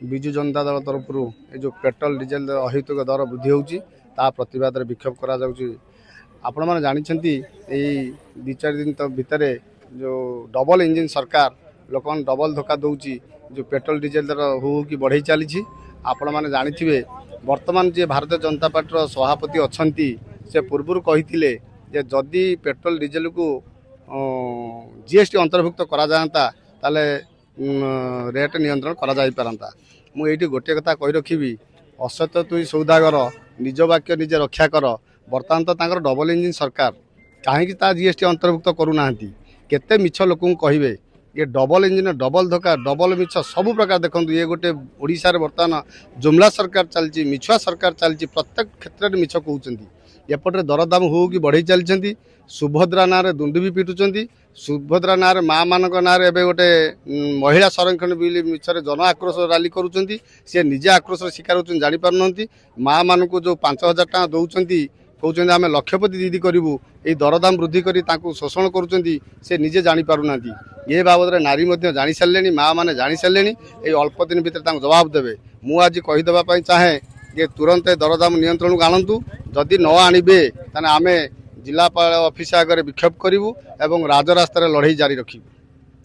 विजु जनता दल तरफ जो petrol diesel अहेतुक दर वृद्धि होती प्रतिवाद विक्षोभ आपण मैंने जानते दी चार दिन भितर जो डबल इंजिन सरकार लोक डबल धोखा दौची जो पेट्रोल डीजेल दर हु कि बढ़ई चली आपण मैंने जानते वर्तमान जी भारतीय जनता पार्टी सभापति अच्छा से पूर्व कही जदि पेट्रोल डीजेल को जीएसटी अंतर्भुक्त करा जाता ताले रेट नियंत्रण करा जाई पारंता। मुझे गोटे कथा कही रखी असत तुई सौदागर निज वाक्य निजे रक्षा कर बर्तमान तो तांकर डबल इंजिन सरकार कहीं जीएसटी अंतर्भुक्त करूना केते मिछ लोक कहे ये डबल इंजिन डबल धोखा डबल मिछ सबू प्रकार देखो ये गोटे ओडिशा रे बर्तमान जुमला सरकार चलती मिछुआ सरकार चलती प्रत्येक क्षेत्र में मिछ कहते एपटे दरदाम हो कि बढ़ई चलती सुभद्रा ना दुंडु भी पिटुंट सुभद्रा ना माँ मान ना गोटे महिला संरक्षण बिल मिछरे जन आक्रोश रैली करुँच सी निजे आक्रोश शिकार होती जापार माँ मान को जो 5,000 टका दौरान कहते आम लक्षपति दीदी करूँ ये दरदाम वृद्धि कर शोषण करुँचे निजे जापार ये बाबद नारी जानी सारे माँ मैंने जानी सारे ये अल्प दिन भितर जवाब देवे मु आज कहीदेवाई चाहे ये तुरंत दरदाम नियंत्रण को आणतु जदि न आणवे ताने आमे जिलापाल ऑफिस आगे विक्षोभ करूँ और राजरास्तार लड़ाई जारी रखी।